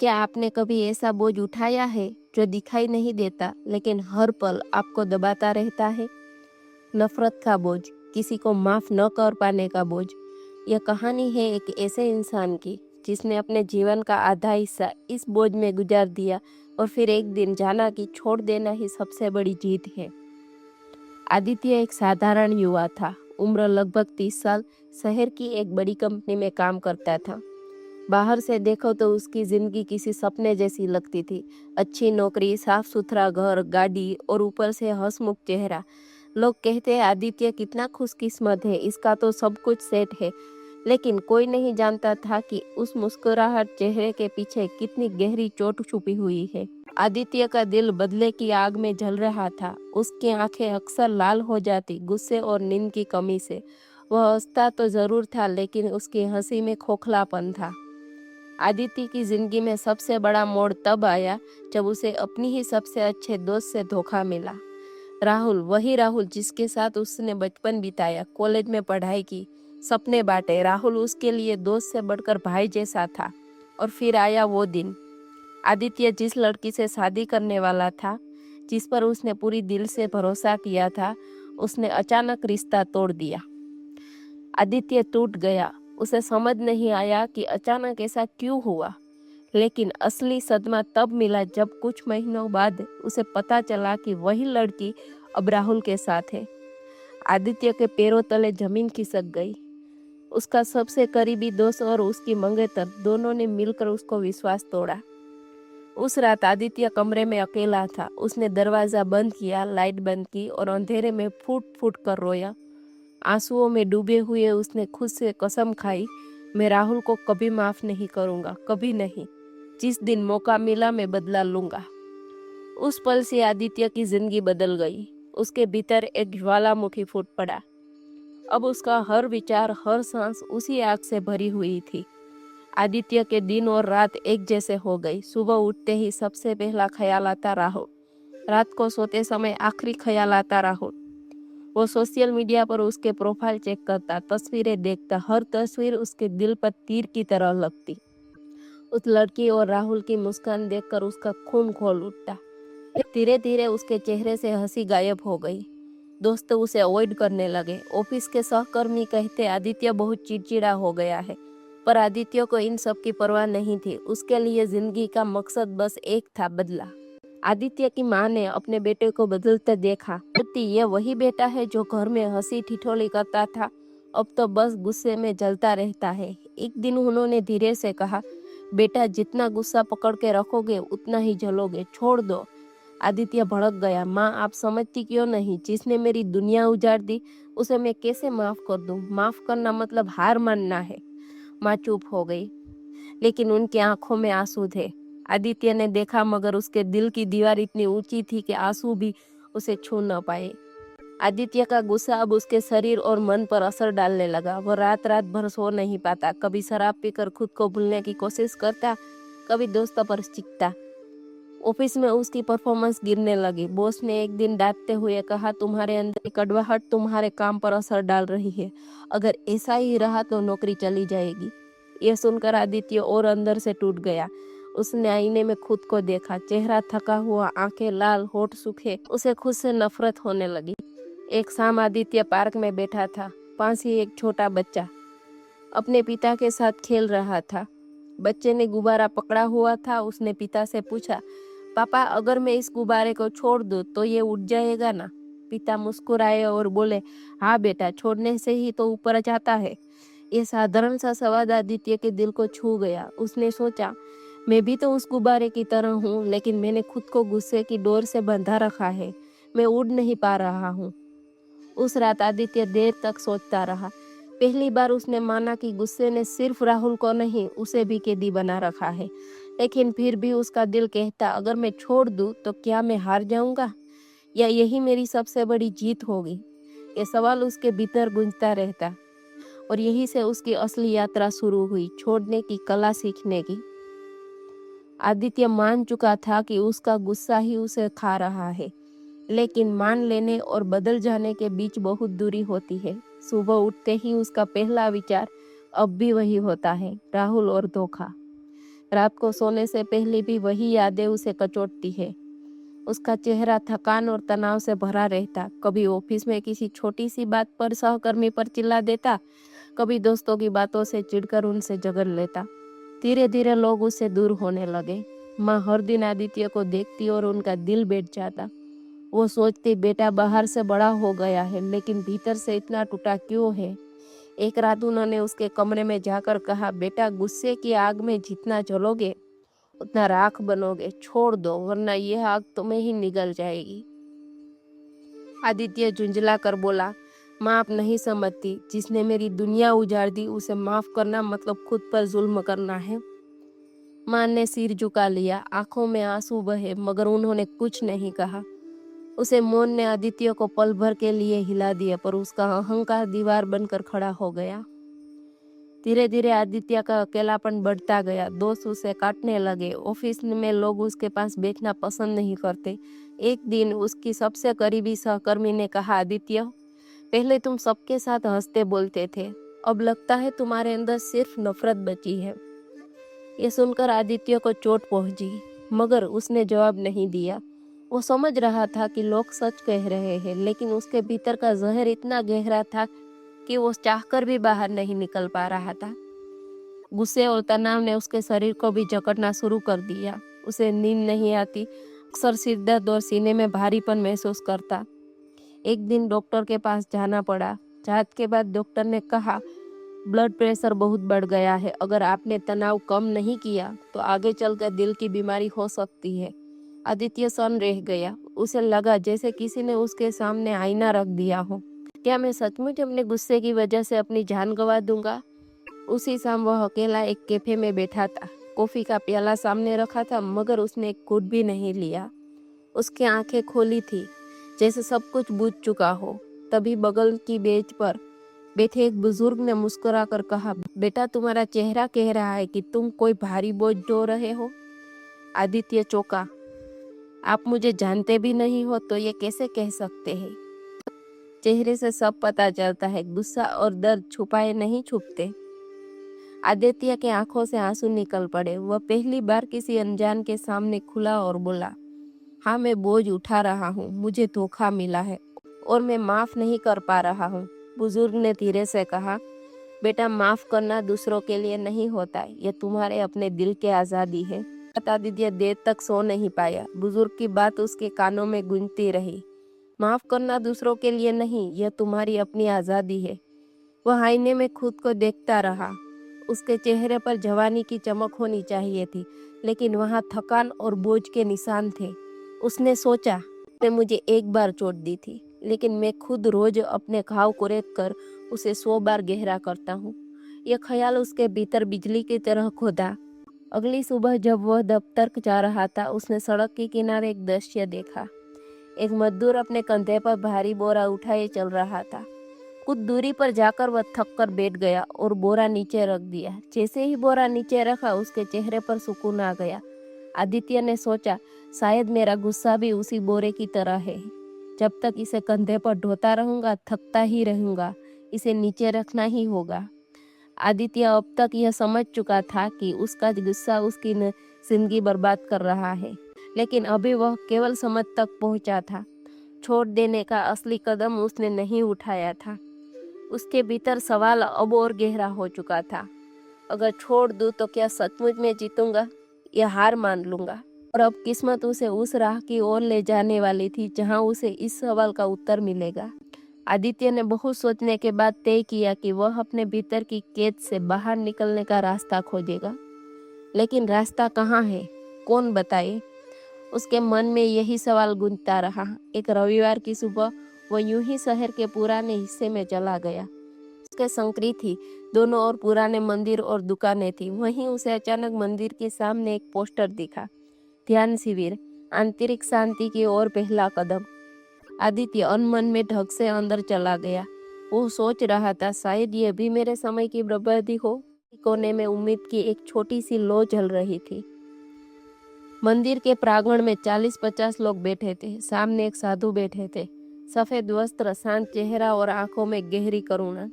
क्या आपने कभी ऐसा बोझ उठाया है जो दिखाई नहीं देता लेकिन हर पल आपको दबाता रहता है? नफरत का बोझ, किसी को माफ न कर पाने का बोझ। यह कहानी है एक ऐसे इंसान की जिसने अपने जीवन का आधा हिस्सा इस बोझ में गुजार दिया और फिर एक दिन जाना कि छोड़ देना ही सबसे बड़ी जीत है। आदित्य एक साधारण युवा था। उम्र लगभग 30 साल। शहर की एक बड़ी कंपनी में काम करता था। बाहर से देखो तो उसकी जिंदगी किसी सपने जैसी लगती थी। अच्छी नौकरी, साफ सुथरा घर, गाड़ी और ऊपर से हंसमुख चेहरा। लोग कहते हैं आदित्य कितना खुशकिस्मत है, इसका तो सब कुछ सेट है। लेकिन कोई नहीं जानता था कि उस मुस्कुराहट चेहरे के पीछे कितनी गहरी चोट छुपी हुई है। आदित्य का दिल बदले की आग में जल रहा था। उसकी आंखें अक्सर लाल हो जाती गुस्से और नींद की कमी से। वह हंसता तो जरूर था लेकिन उसकी हंसी में खोखलापन था। आदित्य की जिंदगी में सबसे बड़ा मोड़ तब आया जब उसे अपनी ही सबसे अच्छे दोस्त से धोखा मिला। राहुल, वही राहुल जिसके साथ उसने बचपन बिताया, कॉलेज में पढ़ाई की, सपने बांटे। राहुल उसके लिए दोस्त से बढ़कर भाई जैसा था। और फिर आया वो दिन। आदित्य जिस लड़की से शादी करने वाला था, जिस पर उसने पूरी दिल से भरोसा किया था, उसने अचानक रिश्ता तोड़ दिया। आदित्य टूट गया। उसे समझ नहीं आया कि अचानक ऐसा क्यों हुआ। लेकिन असली सदमा तब मिला जब कुछ महीनों बाद उसे पता चला कि वही लड़की अब राहुल के साथ है। आदित्य के पैरों तले जमीन खिसक गई। उसका सबसे करीबी दोस्त और उसकी मंगेतर दोनों ने मिलकर उसको विश्वास तोड़ा। उस रात आदित्य कमरे में अकेला था। उसने दरवाजा बंद किया, लाइट बंद की और अंधेरे में फूट फूट कर रोया। आंसुओं में डूबे हुए उसने खुद से कसम खाई, मैं राहुल को कभी माफ नहीं करूंगा, कभी नहीं। जिस दिन मौका मिला मैं बदला लूंगा। उस पल से आदित्य की जिंदगी बदल गई। उसके भीतर एक ज्वालामुखी फूट पड़ा। अब उसका हर विचार, हर सांस उसी आग से भरी हुई थी। आदित्य के दिन और रात एक जैसे हो गई। सुबह उठते ही सबसे पहला ख्याल आता राहुल। रात को सोते समय आखिरी ख्याल आता राहुल। वो सोशल मीडिया पर उसके प्रोफाइल चेक करता, तस्वीरें देखता। हर तस्वीर उसके दिल पर तीर की तरह लगती। उस लड़की और राहुल की मुस्कान देखकर उसका खून खौल उठता। धीरे धीरे उसके चेहरे से हंसी गायब हो गई। दोस्त उसे अवॉइड करने लगे। ऑफिस के सहकर्मी कहते आदित्य बहुत चिड़चिड़ा हो गया है। पर आदित्य को इन सब की परवाह नहीं थी। उसके लिए जिंदगी का मकसद बस एक था, बदला। आदित्य की माँ ने अपने बेटे को बदलते देखा। ये वही बेटा है जो घर में हंसी ठिठोली करता था, अब तो बस गुस्से में जलता रहता है। एक दिन उन्होंने धीरे से कहा, बेटा जितना गुस्सा पकड़ के रखोगे उतना ही जलोगे, छोड़ दो। आदित्य भड़क गया, माँ आप समझती क्यों नहीं? जिसने मेरी दुनिया उजाड़ दी उसे मैं कैसे माफ कर दूं? माफ करना मतलब हार मानना है। माँ चुप हो गई, लेकिन उनकी आंखों में आंसू थे। आदित्य ने देखा मगर उसके दिल की दीवार इतनी ऊंची थी कि आंसू भी उसे छू न पाए। आदित्य का गुस्सा अब उसके शरीर और मन पर असर डालने लगा। वो रात रात भर सो नहीं पाता। कभी शराब पीकर खुद को भूलने की कोशिश करता, कभी दोस्तों पर चिढ़ता। ऑफिस में उसकी परफॉर्मेंस गिरने लगी। बॉस ने एक दिन डांटते हुए कहा, तुम्हारे अंदर की कड़वाहट तुम्हारे काम पर असर डाल रही है। अगर ऐसा ही रहा तो नौकरी चली जाएगी। यह सुनकर आदित्य और अंदर से टूट गया। उसने आईने में खुद को देखा, चेहरा थका हुआ, आंखें लाल, होठ सूखे। उसे खुद से नफरत होने लगी। एक शाम आदित्य पार्क में बैठा था। पास ही एक छोटा बच्चा अपने पिता के साथ खेल रहा था। बच्चे ने गुब्बारा पकड़ा हुआ था। उसने पिता से पूछा, पापा अगर मैं इस गुब्बारे को छोड़ दूं तो ये उड़ जाएगा ना? पिता मुस्कुराए और बोले, हाँ बेटा, छोड़ने से ही तो ऊपर जाता है। ये साधारण सा सवाल आदित्य के दिल को छू गया। उसने सोचा, मैं भी तो उस गुब्बारे की तरह हूँ, लेकिन मैंने खुद को गुस्से की डोर से बंधा रखा है। मैं उड़ नहीं पा रहा हूँ। उस रात आदित्य देर तक सोचता रहा। पहली बार उसने माना कि गुस्से ने सिर्फ राहुल को नहीं, उसे भी कैदी बना रखा है। लेकिन फिर भी उसका दिल कहता, अगर मैं छोड़ दूं तो क्या मैं हार जाऊंगा, या यही मेरी सबसे बड़ी जीत होगी? ये सवाल उसके भीतर गूंजता रहता। और यही से उसकी असली यात्रा शुरू हुई, छोड़ने की कला सीखने की। आदित्य मान चुका था कि उसका गुस्सा ही उसे खा रहा है, लेकिन मान लेने और बदल जाने के बीच बहुत दूरी होती है। सुबह उठते ही उसका पहला विचार अब भी वही होता है, राहुल और धोखा। रात को सोने से पहले भी वही यादें उसे कचोटती है। उसका चेहरा थकान और तनाव से भरा रहता। कभी ऑफिस में किसी छोटी सी बात पर सहकर्मी पर चिल्ला देता, कभी दोस्तों की बातों से चिढ़कर उनसे झगड़ लेता। धीरे धीरे लोग उससे दूर होने लगे। माँ हर दिन आदित्य को देखती और उनका दिल बैठ जाता। वो सोचती, बेटा बाहर से बड़ा हो गया है लेकिन भीतर से इतना टूटा क्यों है। एक रात उन्होंने उसके कमरे में जाकर कहा, बेटा गुस्से की आग में जितना जलोगे उतना राख बनोगे, छोड़ दो वरना यह आग तुम्हें ही निगल जाएगी। आदित्य झुंझला कर बोला, माँ आप नहीं समझती, जिसने मेरी दुनिया उजाड़ दी उसे माफ करना मतलब खुद पर जुल्म करना है। माँ ने सिर झुका लिया, आंखों में आंसू बहे मगर उन्होंने कुछ नहीं कहा। उसे मौन ने आदित्य को पल भर के लिए हिला दिया पर उसका अहंकार दीवार बनकर खड़ा हो गया। धीरे धीरे आदित्य का अकेलापन बढ़ता गया। दोस्त उसे काटने लगे। ऑफिस में लोग उसके पास बैठना पसंद नहीं करते। एक दिन उसकी सबसे करीबी सहकर्मी ने कहा, आदित्य पहले तुम सबके साथ हंसते बोलते थे, अब लगता है तुम्हारे अंदर सिर्फ नफरत बची है। ये सुनकर आदित्य को चोट पहुंची मगर उसने जवाब नहीं दिया। वो समझ रहा था कि लोग सच कह रहे हैं लेकिन उसके भीतर का जहर इतना गहरा था कि वो चाहकर भी बाहर नहीं निकल पा रहा था। गुस्से और तनाव ने उसके शरीर को भी जकड़ना शुरू कर दिया। उसे नींद नहीं आती, अक्सर सिर दर्द और सीने में भारीपन महसूस करता। एक दिन डॉक्टर के पास जाना पड़ा। जांच के बाद डॉक्टर ने कहा, ब्लड प्रेशर बहुत बढ़ गया है, अगर आपने तनाव कम नहीं किया तो आगे चलकर दिल की बीमारी हो सकती है। आदित्य सन्न रह गया। उसे लगा जैसे किसी ने उसके सामने आईना रख दिया हो। क्या मैं सचमुच अपने गुस्से की वजह से अपनी जान गंवा दूंगा? उसी शाम वह अकेला एक कैफे में बैठा था। कॉफी का प्याला सामने रखा था मगर उसने एक घूंट भी नहीं लिया। उसकी आंखें खोली थी जैसे सब कुछ बुझ चुका हो। तभी बगल की बेंच पर बैठे एक बुजुर्ग ने मुस्कुराकर कहा, बेटा तुम्हारा चेहरा कह रहा है कि तुम कोई भारी बोझ ढो रहे हो। आदित्य चौंका। आप मुझे जानते भी नहीं हो तो ये कैसे कह सकते हैं? चेहरे से सब पता चलता है, गुस्सा और दर्द छुपाए नहीं छुपते। आदित्य के आंखों से आंसू निकल पड़े। वह पहली बार किसी अनजान के सामने खुला और बोला, हाँ मैं बोझ उठा रहा हूँ, मुझे धोखा मिला है और मैं माफ नहीं कर पा रहा हूँ। बुजुर्ग ने धीरे से कहा, बेटा माफ करना दूसरों के लिए नहीं होता, ये तुम्हारे अपने दिल की आज़ादी है। आदित्य देर तक सो नहीं पाया। बुजुर्ग की बात उसके कानों में गूंजती रही। माफ करना दूसरों के लिए नहीं, यह तुम्हारी अपनी आज़ादी है। वह आईने में खुद को देखता रहा। उसके चेहरे पर जवानी की चमक होनी चाहिए थी लेकिन वहाँ थकान और बोझ के निशान थे। उसने सोचा, ने मुझे एक बार चोट दी थी लेकिन मैं खुद रोज अपने घाव को रेत कर उसे 100 बार गहरा करता हूँ। यह ख्याल उसके भीतर बिजली की तरह खोदा। अगली सुबह जब वह दफ्तर जा रहा था उसने सड़क के किनारे एक दृश्य देखा। एक मजदूर अपने कंधे पर भारी बोरा उठाए चल रहा था। कुछ दूरी पर जाकर वह थक कर बैठ गया और बोरा नीचे रख दिया। जैसे ही बोरा नीचे रखा उसके चेहरे पर सुकून आ गया। आदित्य ने सोचा, शायद मेरा गुस्सा भी उसी बोरे की तरह है। जब तक इसे कंधे पर ढोता रहूंगा थकता ही रहूंगा, इसे नीचे रखना ही होगा। आदित्य अब तक यह समझ चुका था कि उसका गुस्सा उसकी जिंदगी बर्बाद कर रहा है लेकिन अभी वह केवल समझ तक पहुंचा था। छोड़ देने का असली कदम उसने नहीं उठाया था। उसके भीतर सवाल अब और गहरा हो चुका था, अगर छोड़ दूं तो क्या सचमुच में जीतूंगा या हार मान लूंगा? और अब किस्मत उसे उस राह की ओर ले जाने वाली थी जहां उसे इस सवाल का उत्तर मिलेगा। आदित्य ने बहुत सोचने के बाद तय किया कि वह अपने भीतर की कैद से बाहर निकलने का रास्ता खोजेगा। लेकिन रास्ता कहाँ है, कौन बताए? उसके मन में यही सवाल गूंजता रहा। एक रविवार की सुबह वह यूं ही शहर के पुराने हिस्से में चला गया। उसके संगरी थी, दोनों ओर पुराने मंदिर और दुकानें थी। वहीं उसे अचानक मंदिर के सामने एक पोस्टर दिखा, ध्यान शिविर, आंतरिक शांति की ओर पहला कदम। आदित्य अनमन में ढक से अंदर चला गया। वो सोच रहा था, शायद ये भी मेरे समय की बर्बादी हो। कोने में उम्मीद की एक छोटी सी लौ जल रही थी। मंदिर के प्रांगण में 40-50 लोग बैठे थे। सामने एक साधु बैठे थे, सफेद वस्त्र, शांत चेहरा और आंखों में गहरी करुणा।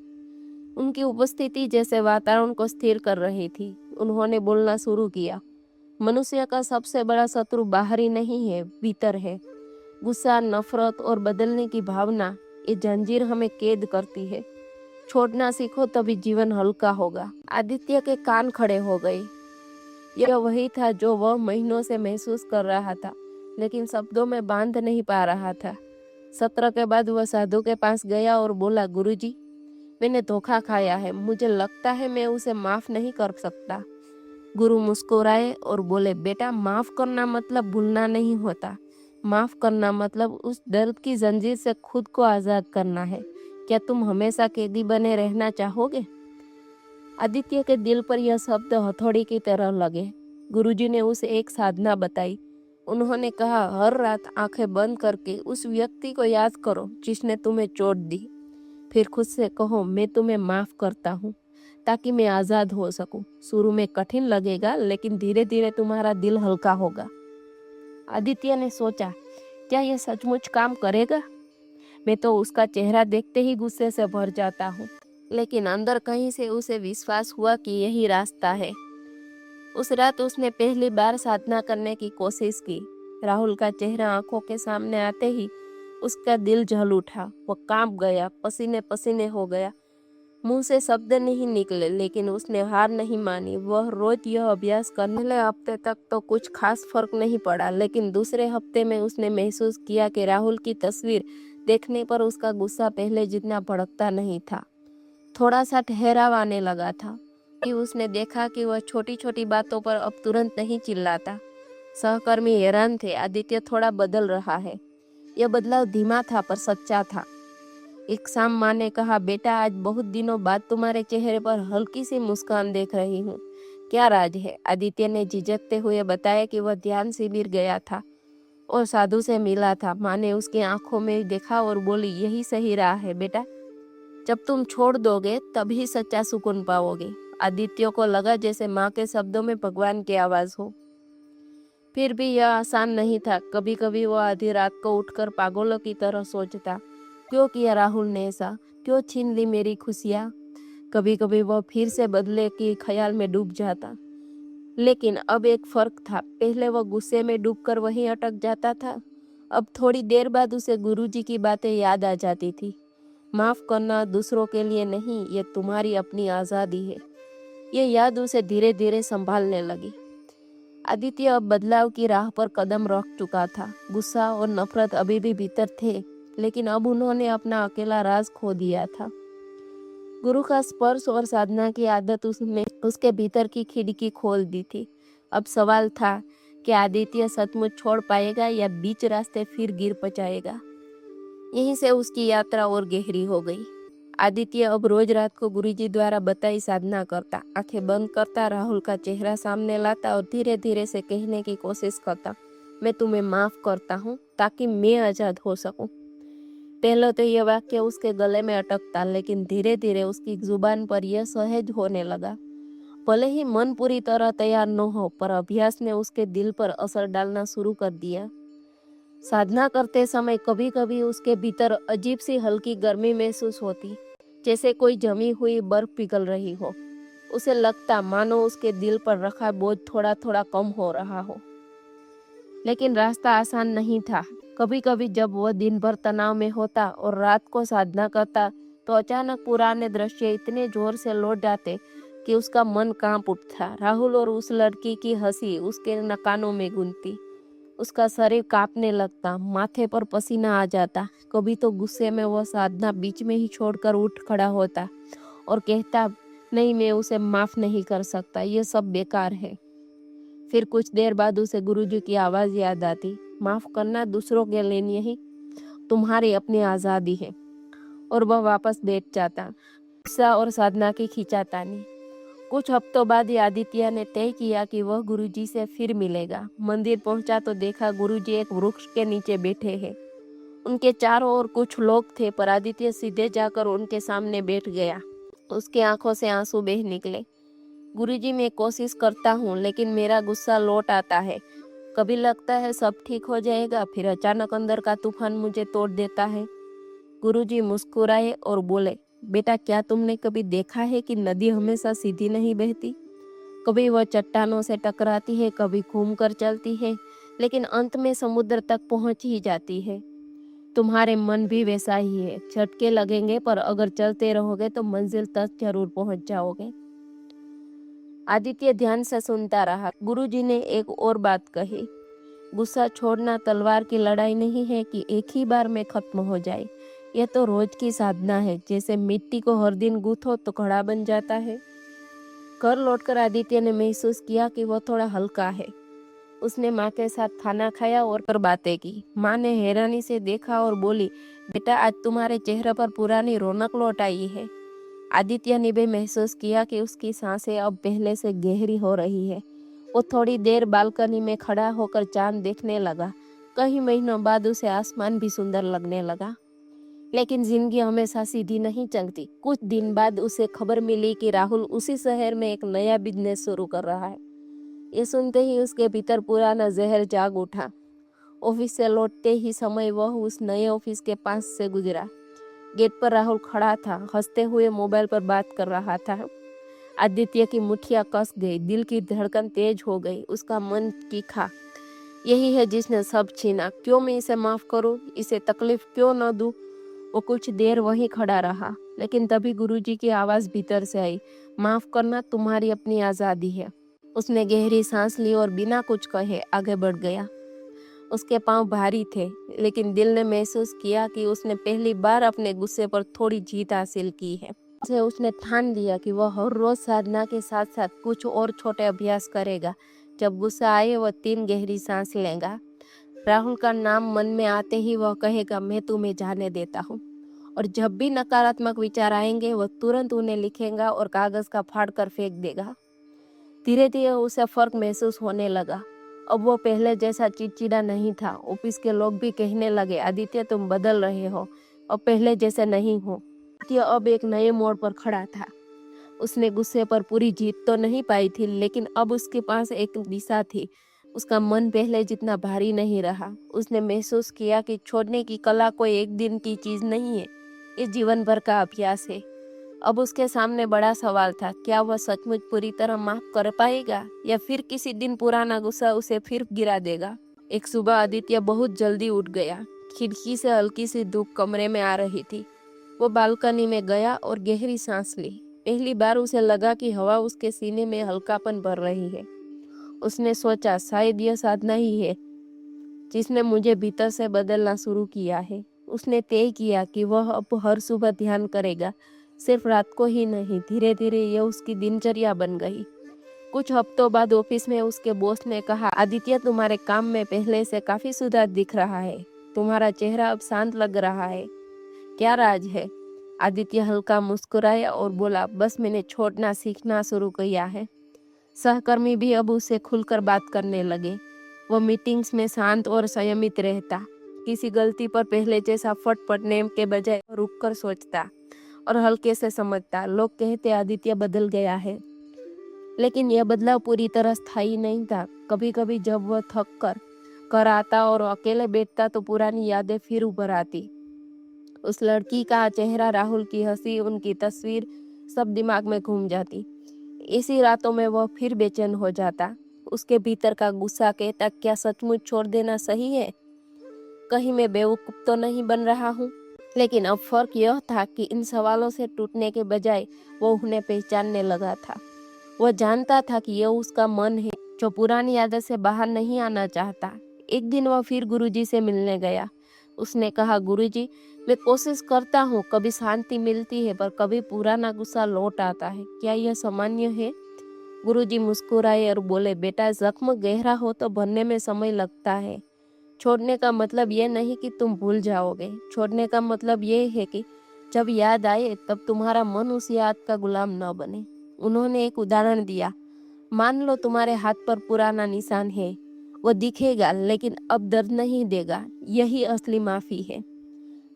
उनकी उपस्थिति जैसे वातावरण को स्थिर कर रही थी। उन्होंने बोलना शुरू किया, मनुष्य का सबसे बड़ा शत्रु बाहरी नहीं है, भीतर है। गुस्सा, नफरत और बदलने की भावना, ये जंजीर हमें कैद करती है। छोड़ना सीखो तभी जीवन हल्का होगा। आदित्य के कान खड़े हो गए। यह वही था जो वह महीनों से महसूस कर रहा था, लेकिन शब्दों में बांध नहीं पा रहा था। सत्र के बाद वह साधु के पास गया और बोला, गुरुजी, मैंने धोखा खाया है। मुझे लगता है मैं उसे माफ नहीं कर सकता। गुरु मुस्कुराए और बोले, बेटा, माफ करना मतलब भूलना नहीं होता। माफ करना मतलब उस दर्द की जंजीर से खुद को आजाद करना है। क्या तुम हमेशा कैदी बने रहना चाहोगे? आदित्य के दिल पर यह शब्द हथौड़ी की तरह लगे। गुरुजी ने उसे एक साधना बताई। उन्होंने कहा, हर रात आंखें बंद करके उस व्यक्ति को याद करो जिसने तुम्हें चोट दी। फिर खुद से कहो, मैं तुम्हें माफ करता हूँ, ताकि मैं आजाद हो सकूं। शुरू में कठिन लगेगा, लेकिन धीरे धीरे तुम्हारा दिल हल्का होगा। आदित्य ने सोचा, क्या यह सचमुच काम करेगा? मैं तो उसका चेहरा देखते ही गुस्से से भर जाता हूँ। लेकिन अंदर कहीं से उसे विश्वास हुआ कि यही रास्ता है। उस रात उसने पहली बार साधना करने की कोशिश की। राहुल का चेहरा आंखों के सामने आते ही उसका दिल जल उठा। वो कांप गया, पसीने पसीने हो गया। मुंह से शब्द नहीं निकले, लेकिन उसने हार नहीं मानी। वह रोज यह अभ्यास करने पहले हफ्ते तक तो कुछ खास फर्क नहीं पड़ा, लेकिन दूसरे हफ्ते में उसने महसूस किया कि राहुल की तस्वीर देखने पर उसका गुस्सा पहले जितना भड़कता नहीं था। थोड़ा सा ठहराव आने लगा था कि उसने देखा कि वह छोटी छोटी बातों पर अब तुरंत नहीं चिल्लाता। सहकर्मी हैरान थे, आदित्य थोड़ा बदल रहा है। यह बदलाव धीमा था पर सच्चा था। एक शाम माँ ने कहा, बेटा, आज बहुत दिनों बाद तुम्हारे चेहरे पर हल्की सी मुस्कान देख रही हूँ। क्या राज है? आदित्य ने झिझकते हुए बताया कि वह ध्यान शिविर गया था और साधु से मिला था। माँ ने उसकी आंखों में देखा और बोली, यही सही राह है बेटा। जब तुम छोड़ दोगे तभी सच्चा सुकून पाओगे। आदित्य को लगा जैसे माँ के शब्दों में भगवान की आवाज हो। फिर भी यह आसान नहीं था। कभी कभी वह आधी रात को उठकर पागलों की तरह सोचता, क्यों किया राहुल ने ऐसा? क्यों छीन ली मेरी खुशियाँ? कभी कभी वह फिर से बदले के ख्याल में डूब जाता। लेकिन अब एक फर्क था। पहले वह गुस्से में डूबकर वहीं अटक जाता था। अब थोड़ी देर बाद उसे गुरुजी की बातें याद आ जाती थी। माफ करना दूसरों के लिए नहीं, ये तुम्हारी अपनी आज़ादी है। ये याद उसे धीरे धीरे संभालने लगी। आदित्य अब बदलाव की राह पर कदम रख चुका था। गुस्सा और नफरत अभी भी भीतर थे, लेकिन अब उन्होंने अपना अकेला राज खो दिया था। गुरु का स्पर्श और साधना की आदत उसने उसके भीतर की खिड़की खोल दी थी। अब सवाल था कि आदित्य सचमुच छोड़ पाएगा या बीच रास्ते फिर गिर पचाएगा। यहीं से उसकी यात्रा और गहरी हो गई। आदित्य अब रोज रात को गुरुजी द्वारा बताई साधना करता, आंखें बंद करता, राहुल का चेहरा सामने लाता और धीरे धीरे से कहने की कोशिश करता, मैं तुम्हें माफ करता हूँ, ताकि मैं आजाद हो सकूं। पहले तो यह वाक्य उसके गले में अटकता, लेकिन धीरे धीरे उसकी जुबान पर यह सहज होने लगा। भले ही मन पूरी तरह तैयार न हो, पर अभ्यास ने उसके दिल पर असर डालना शुरू कर दिया। साधना करते समय कभी कभी उसके भीतर अजीब सी हल्की गर्मी महसूस होती, जैसे कोई जमी हुई बर्फ पिघल रही हो। उसे लगता मानो उसके दिल पर रखा बोझ थोड़ा थोड़ा कम हो रहा हो। लेकिन रास्ता आसान नहीं था। कभी कभी जब वह दिन भर तनाव में होता और रात को साधना करता, तो अचानक पुराने दृश्य इतने जोर से लौट जाते कि उसका मन कांप उठता। राहुल और उस लड़की की हंसी उसके कानों में गूंजती। उसका शरीर कांपने लगता, माथे पर पसीना आ जाता। कभी तो गुस्से में वह साधना बीच में ही छोड़कर उठ खड़ा होता और कहता, नहीं, मैं उसे माफ नहीं कर सकता, ये सब बेकार है। फिर कुछ देर बाद उसे गुरुजी की आवाज याद आती, माफ करना दूसरों के लिए नहीं, तुम्हारी अपनी आजादी है। और वह वापस बैठ जाता, गुस्सा और साधना की खींचातानी। कुछ हफ्तों बाद ही आदित्य ने तय किया कि वह गुरुजी से फिर मिलेगा। मंदिर पहुंचा तो देखा गुरुजी एक वृक्ष के नीचे बैठे हैं। उनके चारों ओर कुछ लोग थे, पर आदित्य सीधे जाकर उनके सामने बैठ गया। उसकी आंखों से आंसू बह निकले। गुरुजी, मैं कोशिश करता हूँ, लेकिन मेरा गुस्सा लौट आता है। कभी लगता है सब ठीक हो जाएगा, फिर अचानक अंदर का तूफान मुझे तोड़ देता है। गुरुजी मुस्कुराए और बोले, बेटा, क्या तुमने कभी देखा है कि नदी हमेशा सीधी नहीं बहती? कभी वह चट्टानों से टकराती है, कभी घूम कर चलती है, लेकिन अंत में समुद्र तक पहुंच ही जाती है। तुम्हारे मन भी वैसा ही है, झटके लगेंगे पर अगर चलते रहोगे तो मंजिल तक जरूर पहुंच जाओगे। आदित्य ध्यान से सुनता रहा। गुरुजी ने एक और बात कही, गुस्सा छोड़ना तलवार की लड़ाई नहीं है कि एक ही बार में खत्म हो जाए। यह तो रोज की साधना है, जैसे मिट्टी को हर दिन गूंथो तो घड़ा बन जाता है। घर लौटकर आदित्य ने महसूस किया कि वह थोड़ा हल्का है। उसने माँ के साथ खाना खाया और कर बातें की। माँ ने हैरानी से देखा और बोली, बेटा आज तुम्हारे चेहरे पर पुरानी रौनक लौट आई है। आदित्य ने भी महसूस किया कि उसकी सांसें अब पहले से गहरी हो रही है। वो थोड़ी देर बालकनी में खड़ा होकर चांद देखने लगा। कई महीनों बाद उसे आसमान भी सुंदर लगने लगा। लेकिन जिंदगी हमेशा सीधी नहीं चलती। कुछ दिन बाद उसे खबर मिली कि राहुल उसी शहर में एक नया बिजनेस शुरू कर रहा है। ये सुनते ही उसके भीतर पुराना जहर जाग उठा। ऑफिस से लौटते ही समय वह उस नए ऑफिस के पास से गुजरा। गेट पर राहुल खड़ा था, हंसते हुए मोबाइल पर बात कर रहा था। आदित्य की मुठ्ठियां कस गई, दिल की धड़कन तेज हो गई, उसका मन तीखा। यही है जिसने सब छीना, क्यों मैं इसे माफ करूं, इसे तकलीफ क्यों न दूं। वो कुछ देर वहीं खड़ा रहा, लेकिन तभी गुरुजी की आवाज भीतर से आई, माफ करना तुम्हारी अपनी आजादी है। उसने गहरी सांस ली और बिना कुछ कहे आगे बढ़ गया। उसके पांव भारी थे, लेकिन दिल ने महसूस किया कि उसने पहली बार अपने गुस्से पर थोड़ी जीत हासिल की है। उसने ठान लिया कि वह हर रोज साधना के साथ साथ कुछ और छोटे अभ्यास करेगा। जब गुस्सा आए वह 3 गहरी सांस लेगा। राहुल का नाम मन में आते ही वह कहेगा, मैं तुम्हें जाने देता हूँ। और जब भी नकारात्मक विचार आएंगे वह तुरंत उन्हें लिखेगा और कागज का फाड़ कर फेंक देगा। धीरे धीरे उसे फर्क महसूस होने लगा। अब वो पहले जैसा चिड़चिड़ा नहीं था। ऑफिस के लोग भी कहने लगे, आदित्य तुम बदल रहे हो, अब पहले जैसे नहीं हो। आदित्य अब एक नए मोड़ पर खड़ा था। उसने गुस्से पर पूरी जीत तो नहीं पाई थी, लेकिन अब उसके पास एक दिशा थी। उसका मन पहले जितना भारी नहीं रहा। उसने महसूस किया कि छोड़ने की कला कोई एक दिन की चीज नहीं है, ये जीवन भर का अभ्यास है। अब उसके सामने बड़ा सवाल था, क्या वह सचमुच पूरी तरह माफ कर पाएगा या फिर किसी दिन पुराना गुस्सा उसे फिर गिरा देगा। एक सुबह आदित्य बहुत जल्दी उठ गया। खिड़की से हल्की सी धूप कमरे में आ रही थी। वो बालकनी में गया और गहरी सांस ली। पहली बार उसे लगा कि हवा उसके सीने में हल्कापन भर रही है। उसने सोचा, शायद यह साधना ही है जिसने मुझे भीतर से बदलना शुरू किया है। उसने तय किया कि वह अब हर सुबह ध्यान करेगा, सिर्फ रात को ही नहीं। धीरे धीरे यह उसकी दिनचर्या बन गई। कुछ हफ्तों बाद ऑफिस में उसके बॉस ने कहा, आदित्य तुम्हारे काम में पहले से काफी सुधार दिख रहा है, तुम्हारा चेहरा अब शांत लग रहा है, क्या राज है। आदित्य हल्का मुस्कुराया और बोला, बस मैंने छोड़ना सीखना शुरू किया है। सहकर्मी भी अब उससे खुलकर बात करने लगे। वो मीटिंग्स में शांत और संयमित रहता। किसी गलती पर पहले जैसा फट पड़ने के बजाय रुककर सोचता और हल्के से समझता। लोग कहते आदित्य बदल गया है, लेकिन यह बदलाव पूरी तरह स्थायी नहीं था। कभी कभी जब वह थक कर आता और अकेले बैठता तो पुरानी यादें फिर उभर आती। उस लड़की का चेहरा, राहुल की हंसी, उनकी तस्वीर सब दिमाग में घूम जाती। इसी रातों में वह फिर बेचैन हो जाता। उसके भीतर का गुस्सा कहता, क्या सचमुच छोड़ देना सही है, कहीं मैं बेवकूफ तो नहीं बन रहा हूँ। लेकिन अब फर्क यह था कि इन सवालों से टूटने के बजाय वो उन्हें पहचानने लगा था। वह जानता था कि यह उसका मन है जो पुरानी आदत से बाहर नहीं आना चाहता। एक दिन वह फिर गुरुजी से मिलने गया। उसने कहा, गुरुजी मैं कोशिश करता हूँ, कभी शांति मिलती है पर कभी पुराना गुस्सा लौट आता है, क्या यह सामान्य है। गुरुजी मुस्कुराए और बोले, बेटा जख्म गहरा हो तो भरने में समय लगता है। छोड़ने का मतलब ये नहीं कि तुम भूल जाओगे, छोड़ने का मतलब ये है कि जब याद आए तब तुम्हारा मन उस याद का गुलाम न बने। उन्होंने एक उदाहरण दिया, मान लो तुम्हारे हाथ पर पुराना निशान है, वो दिखेगा लेकिन अब दर्द नहीं देगा, यही असली माफी है।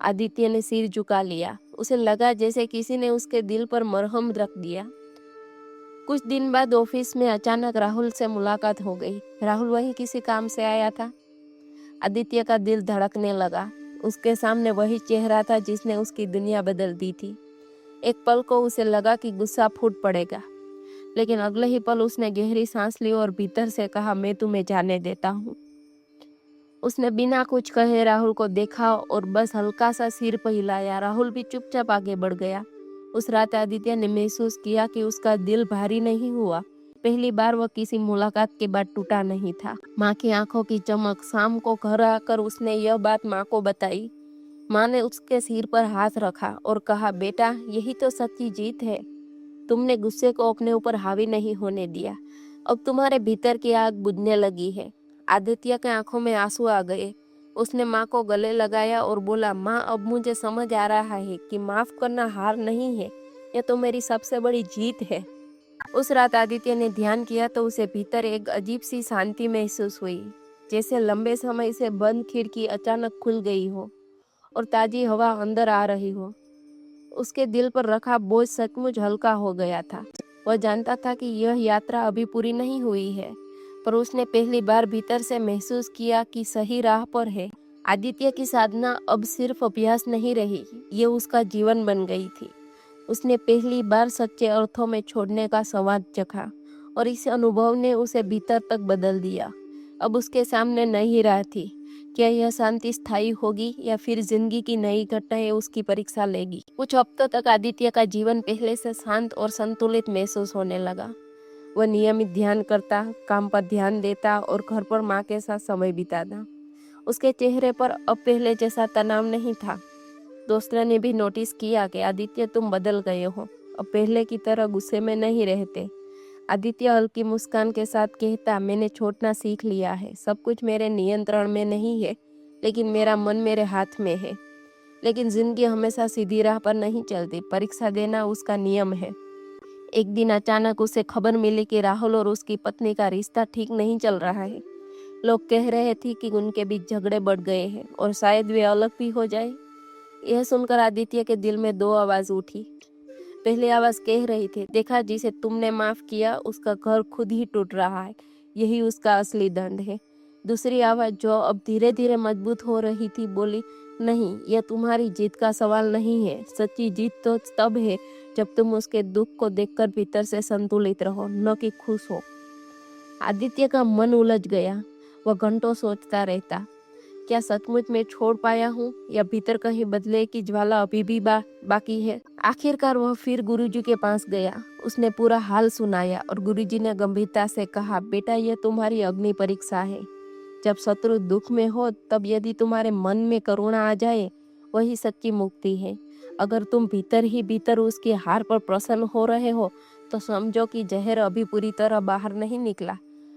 आदित्य ने सिर झुका लिया। उसे लगा जैसे किसी ने उसके दिल पर मरहम रख दिया। कुछ दिन बाद ऑफिस में अचानक राहुल से मुलाकात हो गई। राहुल वही किसी काम से आया था। आदित्य का दिल धड़कने लगा। उसके सामने वही चेहरा था जिसने उसकी दुनिया बदल दी थी। एक पल को उसे लगा कि गुस्सा फूट पड़ेगा, लेकिन अगले ही पल उसने गहरी सांस ली और भीतर से कहा, मैं तुम्हें जाने देता हूँ। उसने बिना कुछ कहे राहुल को देखा और बस हल्का सा सिर पर हिलाया। राहुल भी चुपचाप आगे बढ़ गया। उस रात आदित्य ने महसूस किया कि उसका दिल भारी नहीं हुआ। पहली बार वह किसी मुलाकात के बाद टूटा नहीं था। माँ की आंखों की चमक। शाम को घर आकर उसने यह बात माँ को बताई। माँ ने उसके सिर पर हाथ रखा और कहा, बेटा, यही तो सच्ची जीत है। तुमने गुस्से को अपने ऊपर हावी नहीं होने दिया। अब तुम्हारे भीतर की आग बुझने लगी है। आदित्य के आंखों में आंसू आ गए। उसने माँ को गले लगाया और बोला, माँ, अब मुझे समझ आ रहा है कि माफ करना हार नहीं है, यह तो मेरी सबसे बड़ी जीत है। उस रात आदित्य ने ध्यान किया तो उसे भीतर एक अजीब सी शांति महसूस हुई, जैसे लंबे समय से बंद खिड़की अचानक खुल गई हो और ताजी हवा अंदर आ रही हो। उसके दिल पर रखा बोझ सचमुच हल्का हो गया था। वह जानता था कि यह यात्रा अभी पूरी नहीं हुई है, पर उसने पहली बार भीतर से महसूस किया कि सही राह पर है। आदित्य की साधना अब सिर्फ अभ्यास नहीं रही, ये उसका जीवन बन गई थी। उसने पहली बार सच्चे अर्थों में छोड़ने का स्वाद चखा और इस अनुभव ने उसे भीतर तक बदल दिया। अब उसके सामने नई राह थी। क्या यह शांति स्थायी होगी या फिर जिंदगी की नई घटनाएं उसकी परीक्षा लेगी? कुछ हफ्तों तक आदित्य का जीवन पहले से शांत और संतुलित महसूस होने लगा। वह नियमित ध्यान करता, काम पर ध्यान देता और घर पर माँ के साथ समय बिताता। उसके चेहरे पर अब पहले जैसा तनाव नहीं था। दोस्तों ने भी नोटिस किया कि आदित्य, तुम बदल गए हो, अब पहले की तरह गुस्से में नहीं रहते। आदित्य हल्की मुस्कान के साथ कहता, मैंने छोड़ना सीख लिया है। सब कुछ मेरे नियंत्रण में नहीं है, लेकिन मेरा मन मेरे हाथ में है। लेकिन जिंदगी हमेशा सीधी राह पर नहीं चलती, परीक्षा देना उसका नियम है। एक दिन अचानक उसे खबर मिली कि राहुल और उसकी पत्नी का रिश्ता ठीक नहीं चल रहा है। लोग कह रहे थे कि उनके बीच झगड़े बढ़ गए हैं और शायद वे अलग भी हो जाए। यह सुनकर आदित्य के दिल में दो आवाज उठी। पहली आवाज कह रही थी, देखा, जिसे तुमने माफ किया उसका घर खुद ही टूट रहा है, यही उसका असली दंड है। दूसरी आवाज, जो अब धीरे धीरे मजबूत हो रही थी, बोली, नहीं, यह तुम्हारी जीत का सवाल नहीं है। सच्ची जीत तो तब है जब तुम उसके दुख को देखकर भीतर से संतुलित रहो, न कि खुश हो। आदित्य का मन उलझ गया। वह घंटों सोचता रहता, क्या सचमुच मैं छोड़ पाया हूँ या भीतर कहीं बदले की ज्वाला अभी भी बाकी है। आखिरकार वह फिर गुरुजी के पास गया। उसने पूरा हाल सुनाया और गुरुजी ने गंभीरता से कहा, बेटा, यह तुम्हारी अग्नि परीक्षा है। जब शत्रु दुख में हो तब यदि तुम्हारे मन में करुणा आ जाए, वही सच्ची मुक्ति है। अगर तुम भीतर ही भीतर उसकी हार पर प्रसन्न हो रहे हो तो समझो कि जहर अभी पूरी तरह बाहर नहीं निकला।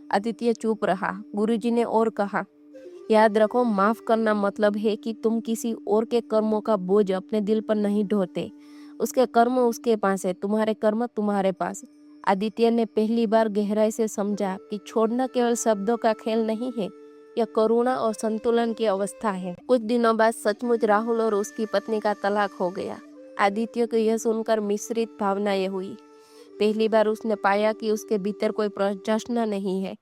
आदित्य चुप रहा। गुरुजी ने और कहा, याद रखो, माफ करना मतलब है कि तुम किसी और के कर्मों का बोझ अपने दिल पर नहीं ढोते। उसके कर्म उसके पास है, तुम्हारे कर्म तुम्हारे पास। आदित्य ने पहली बार गहराई से समझा कि छोड़ना केवल शब्दों का खेल नहीं है, यह करुणा और संतुलन की अवस्था है। कुछ दिनों बाद सचमुच राहुल और उसकी पत्नी का तलाक हो गया। आदित्य को यह सुनकर मिश्रित भावनाएं हुई। पहली बार उसने पाया कि उसके भीतर कोई जश्न नहीं है,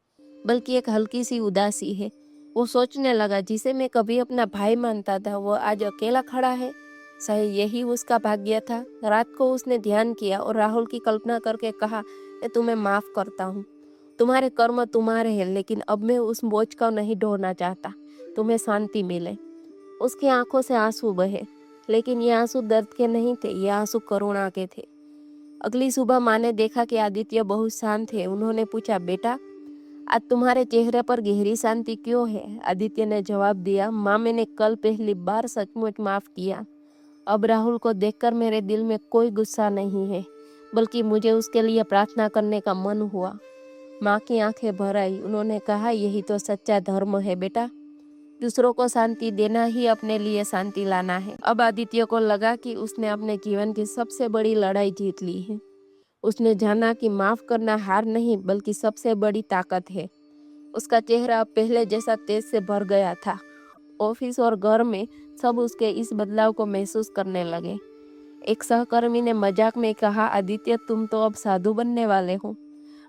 बल्कि एक हल्की सी उदासी है। वो सोचने लगा, जिसे मैं कभी अपना भाई मानता था वो आज अकेला खड़ा है। शायद यही उसका भाग्य था। रात को उसने ध्यान किया और राहुल की कल्पना करके कहा, मैं तुम्हें माफ करता हूँ। तुम्हारे कर्म तुम्हारे हैं, लेकिन अब मैं उस बोझ को नहीं ढोना चाहता। तुम्हें शांति मिले। उसकी आंखों से आंसू बहे, लेकिन ये आंसू दर्द के नहीं थे, ये आंसू करुणा के थे। अगली सुबह माँ ने देखा कि आदित्य बहुत शांत है। उन्होंने पूछा, बेटा, आज तुम्हारे चेहरे पर गहरी शांति क्यों है? आदित्य ने जवाब दिया, माँ, मैंने कल पहली बार सचमुच माफ किया। अब राहुल को देखकर मेरे दिल में कोई गुस्सा नहीं है, बल्कि मुझे उसके लिए प्रार्थना करने का मन हुआ। माँ की आंखें भर आई। उन्होंने कहा, यही तो सच्चा धर्म है बेटा। दूसरों को शांति देना ही अपने लिए शांति लाना है। अब आदित्य को लगा कि उसने अपने जीवन की सबसे बड़ी लड़ाई जीत ली है। उसने जाना कि माफ करना हार नहीं, बल्कि सबसे बड़ी ताकत है। उसका चेहरा अब पहले जैसा तेज से भर गया था। ऑफिस और घर में सब उसके इस बदलाव को महसूस करने लगे। एक सहकर्मी ने मजाक में कहा, आदित्य, तुम तो अब साधु बनने वाले हो।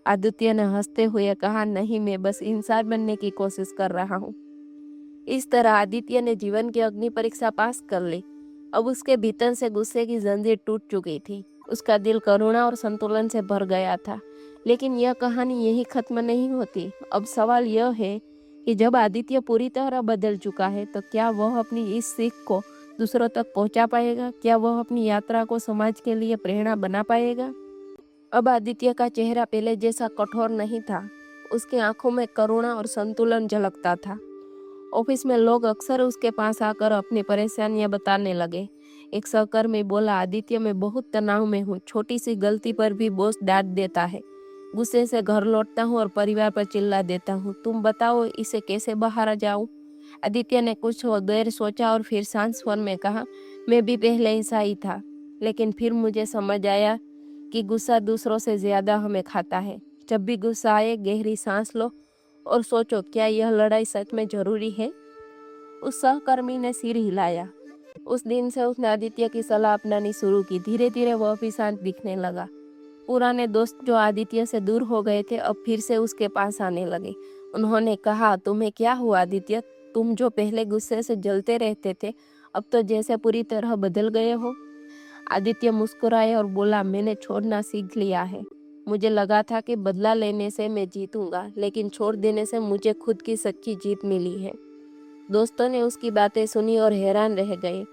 आदित्य ने हंसते हुए कहा, नहीं, मैं बस इंसान बनने की कोशिश कर रहा हूँ। इस तरह आदित्य ने जीवन की अग्नि परीक्षा पास कर ली। अब उसके भीतर से गुस्से की जंजीर टूट चुकी थी। उसका दिल करुणा और संतुलन से भर गया था। लेकिन यह कहानी यही खत्म नहीं होती। अब सवाल यह है कि जब आदित्य पूरी तरह बदल चुका है तो क्या वह अपनी इस सीख को दूसरों तक पहुंचा पाएगा? क्या वह अपनी यात्रा को समाज के लिए प्रेरणा बना पाएगा? अब आदित्य का चेहरा पहले जैसा कठोर नहीं था। उसकी आंखों में करुणा और संतुलन झलकता था। ऑफिस में लोग अक्सर उसके पास आकर अपनी परेशानियां बताने लगे। एक सहकर्मी बोला, आदित्य, मैं बहुत तनाव में हूँ। छोटी सी गलती पर भी बॉस डांट देता है। गुस्से से घर लौटता हूँ और परिवार पर चिल्ला देता हूँ। तुम बताओ इसे कैसे बाहर आ जाऊँ? आदित्य ने कुछ देर सोचा और फिर शांत स्वर में कहा, मैं भी पहले ऐसा ही था, लेकिन फिर मुझे समझ आया कि गुस्सा दूसरों से ज्यादा हमें खाता है। जब भी गुस्सा आए गहरी सांस लो और सोचो, क्या यह लड़ाई सच में जरूरी है? उस सहकर्मी ने सिर हिलाया। उस दिन से उसने आदित्य की सलाह अपनानी शुरू की। धीरे धीरे वह भी शांत दिखने लगा। पुराने दोस्त जो आदित्य से दूर हो गए थे अब फिर से उसके पास आने लगे। उन्होंने कहा, तुम्हें क्या हुआ आदित्य? तुम जो पहले गुस्से से जलते रहते थे अब तो जैसे पूरी तरह बदल गए हो। आदित्य मुस्कुराए और बोला, मैंने छोड़ना सीख लिया है। मुझे लगा था कि बदला लेने से मैं जीतूंगा, लेकिन छोड़ देने से मुझे खुद की सच्ची जीत मिली है। दोस्तों ने उसकी बातें सुनी और हैरान रह गए।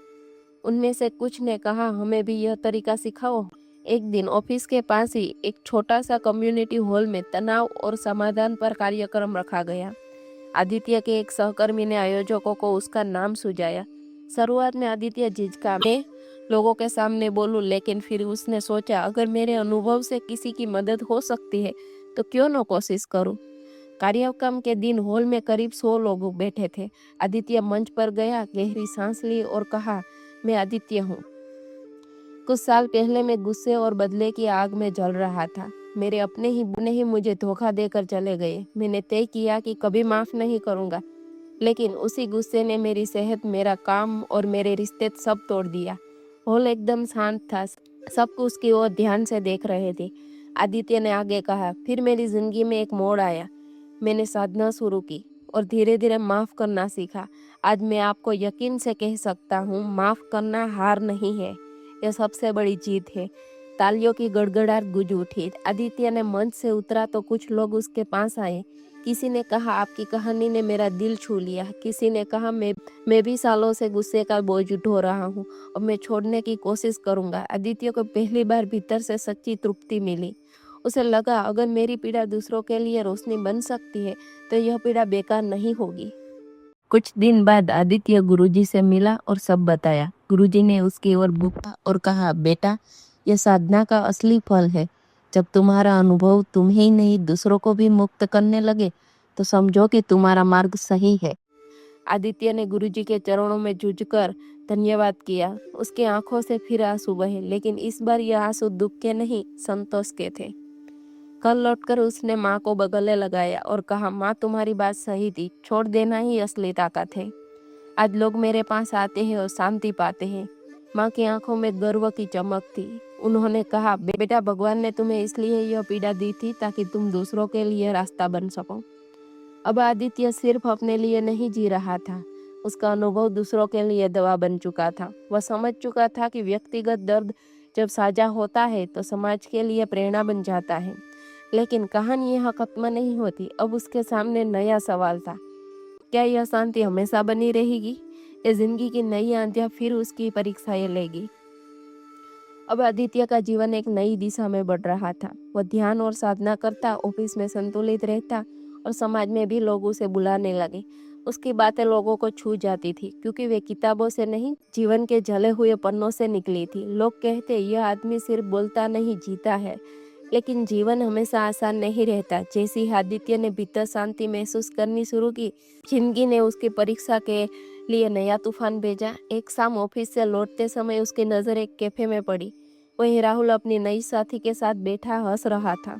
उनमें से कुछ ने कहा, हमें भी यह तरीका सिखाओ। एक दिन ऑफिस के पास ही एक छोटा सा कम्युनिटी हॉल में तनाव और समाधान पर कार्यक्रम रखा गया। आदित्य के एक सहकर्मी ने आयोजकों को उसका नाम सुझाया। शुरुआत में आदित्य झिझका, मैं लोगों के सामने बोलूं, लेकिन फिर उसने सोचा, अगर मेरे अनुभव से किसी की मदद हो सकती है तो क्यों न कोशिश करूं। कार्यक्रम के दिन हॉल में करीब 100 लोग बैठे थे। आदित्य मंच पर गया, गहरी सांस ली और कहा, मैं आदित्य हूँ। कुछ साल पहले मैं गुस्से और बदले की आग में जल रहा था। मेरे अपने ही मुझे धोखा देकर चले गए। मैंने तय किया कि कभी माफ नहीं करूंगा, लेकिन उसी गुस्से ने मेरी सेहत, मेरा काम और मेरे रिश्ते सब तोड़ दिया। हॉल एकदम शांत था। सब उसकी ओर ध्यान से देख रहे थे। आदित्य ने आगे कहा, फिर मेरी जिंदगी में एक मोड़ आया। मैंने साधना शुरू की और धीरे धीरे माफ करना सीखा। आज मैं आपको यकीन से कह सकता हूँ, माफ करना हार नहीं है, यह सबसे बड़ी जीत है। तालियों की गड़गड़ाहट गूंज उठी। आदित्य ने मंच से उतरा तो कुछ लोग उसके पास आए। किसी ने कहा, आपकी कहानी ने मेरा दिल छू लिया। किसी ने कहा, मैं भी सालों से गुस्से का बोझ ढो रहा हूँ और मैं छोड़ने की कोशिश करूंगा। आदित्य को पहली बार भीतर से सच्ची तृप्ति मिली। उसे लगा, अगर मेरी पीड़ा दूसरों के लिए रोशनी बन सकती है तो यह पीड़ा बेकार नहीं होगी। कुछ दिन बाद आदित्य गुरुजी से मिला और सब बताया। गुरुजी ने उसकी ओर बुका और कहा, बेटा, यह साधना का असली फल है। जब तुम्हारा अनुभव तुम्हें ही नहीं दूसरों को भी मुक्त करने लगे तो समझो कि तुम्हारा मार्ग सही है। आदित्य ने गुरुजी के चरणों में झुककर धन्यवाद किया। उसकी आंखों से फिर आंसू बहे, लेकिन इस बार यह आंसू दुख के नहीं, संतोष के थे। कल लौटकर उसने माँ को गले लगाया और कहा, माँ, तुम्हारी बात सही थी, छोड़ देना ही असली ताकत है। आज लोग मेरे पास आते हैं और शांति पाते हैं। माँ की आंखों में गर्व की चमक थी। उन्होंने कहा, बेटा, भगवान ने तुम्हें इसलिए यह पीड़ा दी थी ताकि तुम दूसरों के लिए रास्ता बन सको। अब आदित्य सिर्फ अपने लिए नहीं जी रहा था, उसका अनुभव दूसरों के लिए दवा बन चुका था। वह समझ चुका था कि व्यक्तिगत दर्द जब साझा होता है तो समाज के लिए प्रेरणा बन जाता है। लेकिन कहानी यहाँ खत्म नहीं होती। अब उसके सामने नया सवाल था, क्या यह शांति हमेशा बनी रहेगी या जिंदगी की नई आंधियां फिर उसकी परीक्षाएं लेगी? अब आदित्य का जीवन एक नई दिशा में बढ़ रहा था। वह ध्यान और साधना करता, ऑफिस में संतुलित रहता और समाज में भी लोग उसे बुलाने लगे। उसकी बातें लोगों को छू जाती थी, क्योंकि वे किताबों से नहीं, जीवन के जले हुए पन्नों से निकली थी। लोग कहते, यह आदमी सिर्फ बोलता नहीं, जीता है। लेकिन जीवन हमेशा आसान नहीं रहता। जैसे ही आदित्य ने भीतर शांति महसूस करनी शुरू की, जिंदगी ने उसकी परीक्षा के लिए नया तूफान भेजा। एक शाम ऑफिस से लौटते समय उसकी नजर एक कैफे में पड़ी। वहीं राहुल अपनी नई साथी के साथ बैठा हंस रहा था।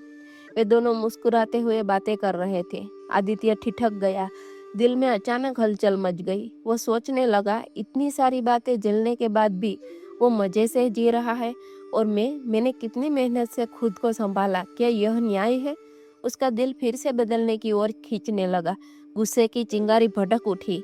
वे दोनों मुस्कुराते हुए बातें कर रहे थे। आदित्य ठिठक गया। दिल में अचानक हलचल मच गई। वो सोचने लगा, इतनी सारी बातें झेलने के बाद भी वो मजे से जी रहा है और मैंने कितनी मेहनत से खुद को संभाला। क्या यह न्याय है? उसका दिल फिर से बदलने की ओर खींचने लगा। गुस्से की चिंगारी भड़क उठी।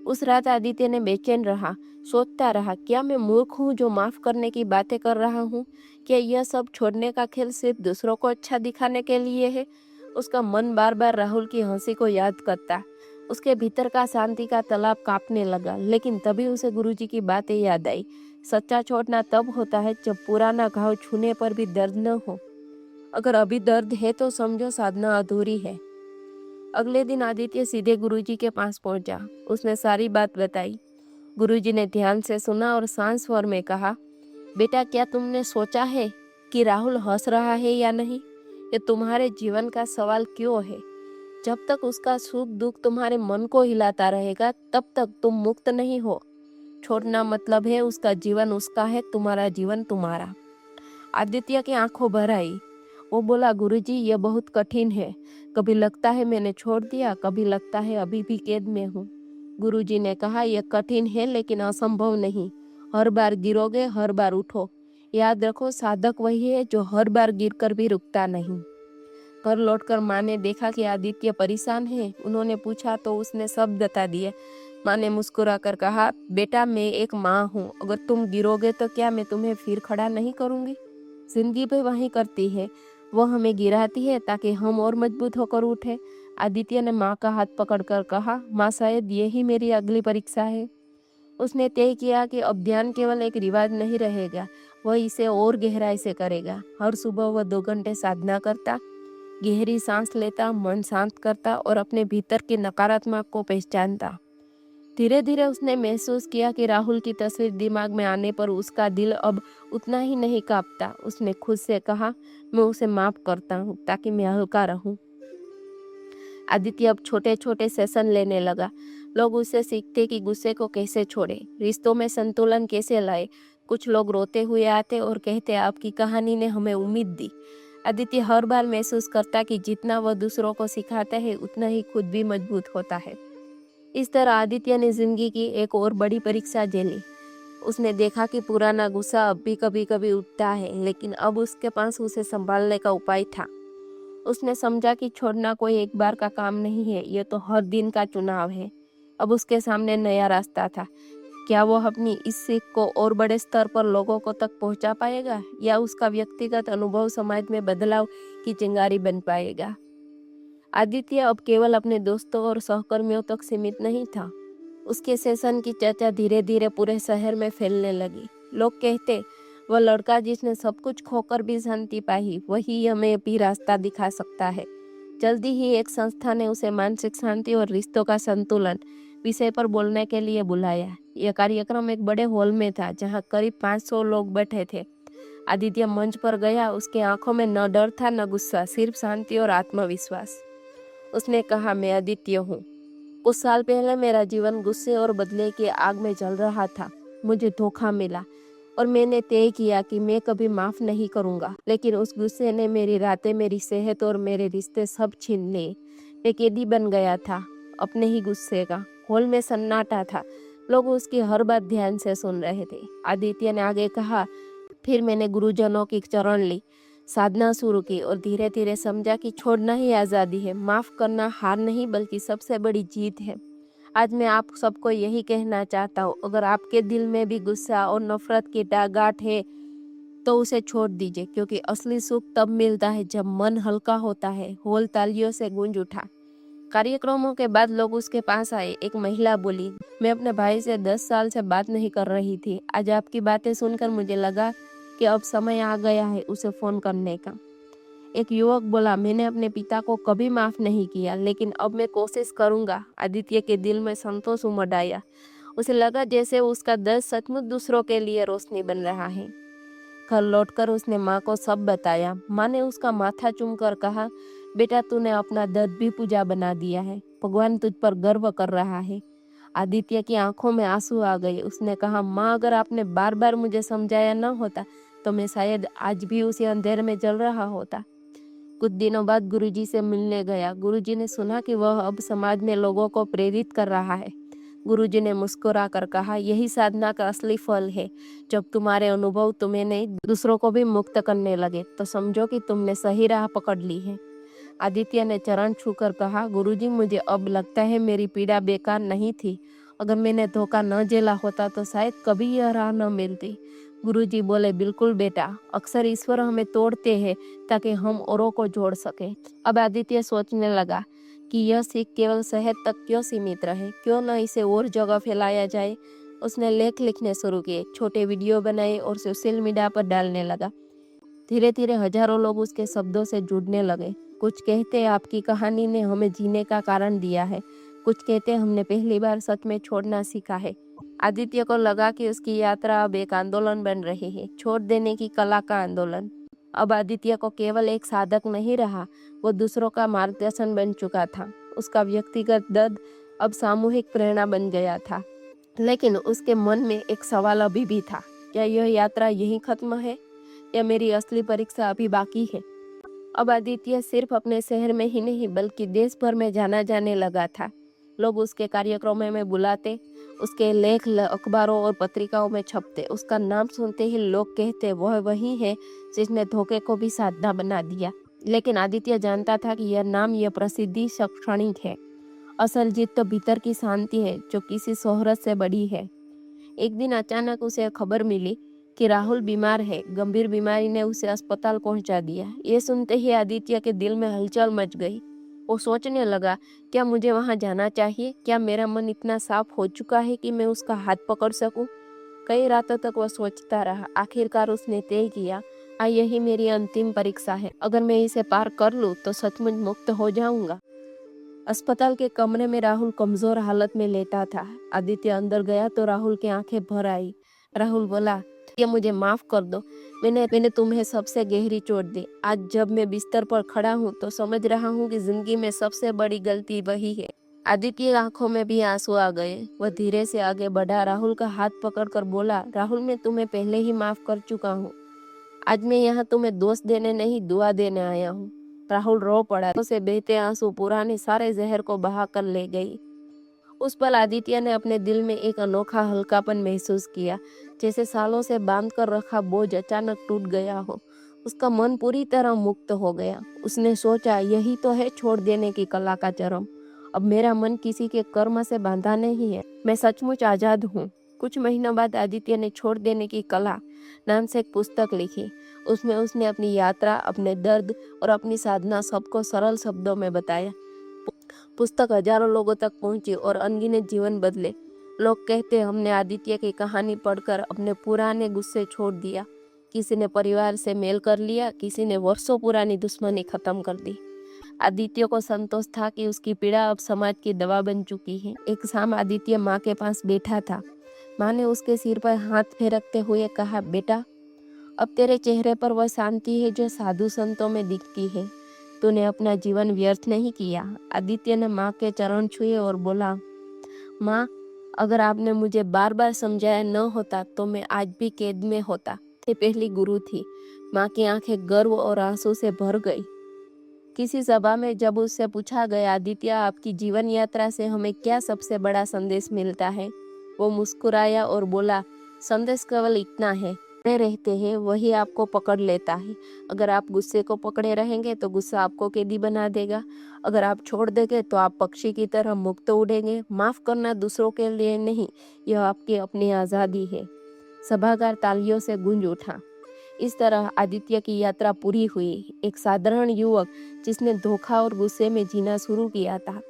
उस रात आदित्य ने बेचैन रहा, सोचता रहा, क्या मैं मूर्ख हूँ जो माफ करने की बातें कर रहा हूँ? क्या यह सब छोड़ने का खेल सिर्फ दूसरों को अच्छा दिखाने के लिए है? उसका मन बार बार राहुल की हंसी को याद करता। उसके भीतर का शांति का तालाब कांपने लगा, लेकिन तभी उसे गुरुजी की बातें याद आई। सच्चा छोड़ना तब होता है जब पुराना घाव छूने पर भी दर्द न हो। अगर अभी दर्द है तो समझो साधना अधूरी है। अगले दिन आदित्य सीधे गुरुजी के पास पहुंचा। उसने सारी बात बताई। गुरुजी ने ध्यान से सुना और शांत स्वर में कहा, बेटा, क्या तुमने सोचा है कि राहुल हंस रहा है या नहीं? ये तुम्हारे जीवन का सवाल क्यों है? जब तक उसका सुख दुख तुम्हारे मन को हिलाता रहेगा, तब तक तुम मुक्त नहीं हो। छोड़ना मतलब है उसका जीवन उसका है, तुम्हारा जीवन तुम्हारा। आदित्य की आंखों भर आई। वो बोला, गुरुजी, यह बहुत कठिन है। कभी लगता है मैंने छोड़ दिया, कभी लगता है अभी भी कैद में हूँ। गुरुजी ने कहा, यह कठिन है लेकिन असंभव नहीं। हर बार गिरोगे, हर बार उठो। याद रखो, साधक वही है जो हर बार गिरकर भी रुकता नहीं। घर लौटकर माँ ने देखा कि आदित्य परेशान है। उन्होंने पूछा तो उसने सब बता दिए। माँ ने मुस्कुराकर कहा, बेटा, मैं एक माँ हूँ। अगर तुम गिरोगे तो क्या मैं तुम्हें फिर खड़ा नहीं करूँगी? जिंदगी भी वही करती है, वो हमें गिराती है ताकि हम और मजबूत होकर उठे। आदित्य ने माँ का हाथ पकड़कर कहा, माँ, शायद यही मेरी अगली परीक्षा है। उसने तय किया कि अब ध्यान केवल एक रिवाज नहीं रहेगा, वह इसे और गहराई से करेगा। हर सुबह वह 2 घंटे साधना करता, गहरी सांस लेता, मन शांत करता और अपने भीतर के नकारात्मक को पहचानता। धीरे धीरे उसने महसूस किया कि राहुल की तस्वीर दिमाग में आने पर उसका दिल अब उतना ही नहीं कांपता। उसने खुद से कहा, मैं उसे माफ करता हूँ ताकि मैं हल्का रहूं। आदित्य अब छोटे छोटे सेशन लेने लगा। लोग उससे सीखते कि गुस्से को कैसे छोड़े, रिश्तों में संतुलन कैसे लाए। कुछ लोग रोते हुए आते और कहते, आपकी कहानी ने हमें उम्मीद दी। आदित्य हर बार महसूस करता कि जितना वह दूसरों को सिखाता है, उतना ही खुद भी मजबूत होता है। इस तरह आदित्य ने जिंदगी की एक और बड़ी परीक्षा झेली। उसने देखा कि पुराना गुस्सा अब भी कभी कभी उठता है, लेकिन अब उसके पास उसे संभालने का उपाय था। उसने समझा कि छोड़ना कोई एक बार का काम नहीं है, यह तो हर दिन का चुनाव है। अब उसके सामने नया रास्ता था। क्या वो अपनी इस सीख को और बड़े स्तर पर लोगों को तक पहुंचा पाएगा, या उसका व्यक्तिगत अनुभव समाज में बदलाव की चिंगारी बन पाएगा? आदित्य अब केवल अपने दोस्तों और सहकर्मियों तक सीमित नहीं था। उसके सेशन की चर्चा धीरे धीरे पूरे शहर में फैलने लगी। लोग कहते, वह लड़का जिसने सब कुछ खोकर भी शांति पाई, वही हमें भी रास्ता दिखा सकता है। जल्दी ही एक संस्था ने उसे मानसिक शांति और रिश्तों का संतुलन विषय पर बोलने के लिए बुलाया। यह कार्यक्रम एक बड़े हॉल में था, जहां करीब 500 लोग बैठे थे। आदित्य मंच पर गया। उसके आंखों में न डर था न गुस्सा, सिर्फ शांति और आत्मविश्वास। उसने कहा, मैं आदित्य हूँ। कुछ साल पहले मेरा जीवन गुस्से और बदले की आग में जल रहा था। मुझे धोखा मिला और मैंने तय किया कि मैं कभी माफ नहीं करूंगा। लेकिन उस गुस्से ने मेरी रातें, मेरी सेहत और मेरे रिश्ते सब छीन लिए। मैं कैदी बन गया था अपने ही गुस्से का। हॉल में सन्नाटा था। लोग उसकी हर बात ध्यान से सुन रहे थे। आदित्य ने आगे कहा, फिर मैंने गुरुजनों की चरण ली, साधना शुरू की और धीरे धीरे समझा कि छोड़ना ही आज़ादी है। माफ करना हार नहीं बल्कि सबसे बड़ी जीत है। आज मैं आप सबको यही कहना चाहता हूँ, अगर आपके दिल में भी गुस्सा और नफरत की गांठ है तो उसे छोड़ दीजिए, क्योंकि असली सुख तब मिलता है जब मन हल्का होता है। हॉल तालियों से गूंज उठा। कार्यक्रमों के बाद लोग उसके पास आए। एक महिला बोली, मैं अपने भाई से 10 साल से बात नहीं कर रही थी। आज आपकी बातें सुनकर मुझे लगा कि अब समय आ गया है उसे फोन करने का। एक युवक बोला, मैंने अपने पिता को कभी माफ नहीं किया, लेकिन अब मैं कोशिश करूंगा। आदित्य के दिल में संतोष उमड़ आया। उसे लगा जैसे उसका दर्द सचमुच दूसरों के लिए रोशनी बन रहा है। घर लौटकर उसने माँ को सब बताया। माँ ने उसका माथा चूमकर कहा, बेटा, तूने अपना दर्द भी पूजा बना दिया है। भगवान तुझ पर गर्व कर रहा है। आदित्य की आंखों में आंसू आ गए। उसने कहा, माँ, अगर आपने बार बार मुझे समझाया न होता तो मैं शायद आज भी उसी अंधेरे में जल रहा होता। कुछ दिनों बाद गुरुजी से मिलने गया। गुरुजी ने सुना कि वह अब समाज में लोगों को प्रेरित कर रहा है। गुरुजी ने मुस्कुराकर कहा, यही साधना का असली फल है। जब तुम्हारे अनुभव तुम्हें नहीं, दूसरों को भी मुक्त करने लगे तो समझो कि तुमने सही राह पकड़ ली है। आदित्य ने चरण छूकर कहा, गुरुजी, मुझे अब लगता है मेरी पीड़ा बेकार नहीं थी। अगर मैंने धोखा न झेला होता तो शायद कभी यह राह न मिलती। गुरुजी बोले, बिल्कुल बेटा, अक्सर ईश्वर हमें तोड़ते हैं ताकि हम औरों को जोड़ सके। अब आदित्य सोचने लगा कि यह सीख केवल शहर तक क्यों सीमित रहे, क्यों न इसे और जगह फैलाया जाए। उसने लेख लिखने शुरू किए, छोटे वीडियो बनाए और सोशल मीडिया पर डालने लगा। धीरे धीरे हजारों लोग उसके शब्दों से जुड़ने लगे। कुछ कहते आपकी कहानी ने हमें जीने का कारण दिया है, कुछ कहते हमने पहली बार सच में छोड़ना सीखा है। आदित्य को लगा कि उसकी यात्रा अब एक आंदोलन बन रही है, छोड़ देने की कला का आंदोलन। अब आदित्य को केवल एक साधक नहीं रहा, वो दूसरों का मार्गदर्शन बन चुका था। उसका व्यक्तिगत दर्द अब सामूहिक प्रेरणा बन गया था। लेकिन उसके मन में एक सवाल अभी भी था, क्या यह यात्रा यहीं खत्म है या मेरी असली परीक्षा अभी बाकी है? अब आदित्य सिर्फ अपने शहर में ही नहीं बल्कि देश भर में जाना जाने लगा था। लोग उसके कार्यक्रमों में बुलाते, उसके लेख अखबारों और पत्रिकाओं में छपते। उसका नाम सुनते ही लोग कहते, वह वही है जिसने धोखे को भी साधना बना दिया। लेकिन आदित्य जानता था कि यह नाम, यह प्रसिद्धि क्षणिक है। असल जीत तो भीतर की शांति है जो किसी शोहरत से बड़ी है। एक दिन अचानक उसे खबर मिली कि राहुल बीमार है, गंभीर बीमारी ने उसे अस्पताल पहुंचा दिया। ये सुनते ही आदित्य के दिल में हलचल मच गई। वो सोचने लगा, क्या मुझे वहां जाना चाहिए? क्या मेरा मन इतना साफ हो चुका है कि मैं उसका हाथ पकड़ सकूं? कई रातों तक वह सोचता रहा। आखिरकार उसने तय किया, यही मेरी अंतिम परीक्षा है। अगर मैं इसे पार कर लूं तो सचमुच मुक्त हो जाऊंगा। अस्पताल के कमरे में राहुल कमजोर हालत में लेटा था। आदित्य अंदर गया तो राहुल की आंखें भर आई। राहुल बोला, ये मुझे माफ कर दो, मैंने तुम्हें सबसे गहरी चोट दी। आज जब मैं बिस्तर पर खड़ा हूँ तो समझ रहा हूँ कि जिंदगी में सबसे बड़ी गलती वही है। आदित्य की आंखों में भी आंसू आ गए। वह धीरे से आगे बढ़ा, राहुल का हाथ पकड़कर बोला, राहुल, मैं तुम्हें पहले ही माफ कर चुका हूँ। आज मैं यहाँ तुम्हें दोष देने नहीं, दुआ देने आया हूँ। राहुल रो पड़ा। उसे बहते आंसू पुराने सारे जहर को बहा कर ले गई। उस पल आदित्य ने अपने दिल में एक अनोखा हल्कापन महसूस किया, जैसे सालों से बांध कर रखा बोझ अचानक टूट गया हो। उसका मन पूरी तरह मुक्त हो गया। उसने सोचा, यही तो है छोड़ देने की कला का चरम। अब मेरा मन किसी के कर्म से बांधा नहीं है, मैं सचमुच आजाद हूँ। कुछ महीनों बाद आदित्य ने छोड़ देने की कला नाम से एक पुस्तक लिखी। उसमें उसने अपनी यात्रा, अपने दर्द और अपनी साधना सबको सरल शब्दों में बताया। पुस्तक हजारों लोगों तक पहुंची और अनगिनत जीवन बदले। लोग कहते, हमने आदित्य की कहानी पढ़कर अपने पुराने गुस्से छोड़ दिया। किसी ने परिवार से मेल कर लिया, किसी ने वर्षों पुरानी दुश्मनी खत्म कर दी। आदित्य को संतोष था कि उसकी पीड़ा अब समाज की दवा बन चुकी है। एक शाम आदित्य माँ के पास बैठा था। माँ ने उसके सिर पर हाथ फेरकते हुए कहा, बेटा, अब तेरे चेहरे पर वह शांति है जो साधु संतों में दिखती है। तूने अपना जीवन व्यर्थ नहीं किया। आदित्य ने माँ के चरण छुए और बोला, माँ, अगर आपने मुझे बार बार समझाया न होता तो मैं आज भी कैद में होता। ये पहली गुरु थी। माँ की आंखें गर्व और आंसू से भर गई। किसी सभा में जब उससे पूछा गया, आदित्य, आपकी जीवन यात्रा से हमें क्या सबसे बड़ा संदेश मिलता है? वो मुस्कुराया और बोला, संदेश केवल इतना है, रहते हैं वही आपको पकड़ लेता है। अगर आप गुस्से को पकड़े रहेंगे तो गुस्सा आपको कैदी बना देगा। अगर आप छोड़ देंगे तो आप पक्षी की तरह मुक्त उड़ेंगे। माफ करना दूसरों के लिए नहीं, यह आपकी अपनी आज़ादी है। सभागार तालियों से गूंज उठा। इस तरह आदित्य की यात्रा पूरी हुई। एक साधारण युवक जिसने धोखा और गुस्से में जीना शुरू किया था,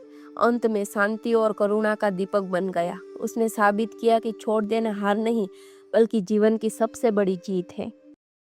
अंत में शांति और करुणा का दीपक बन गया। उसने साबित किया कि छोड़ देना हार नहीं बल्कि जीवन की सबसे बड़ी जीत है।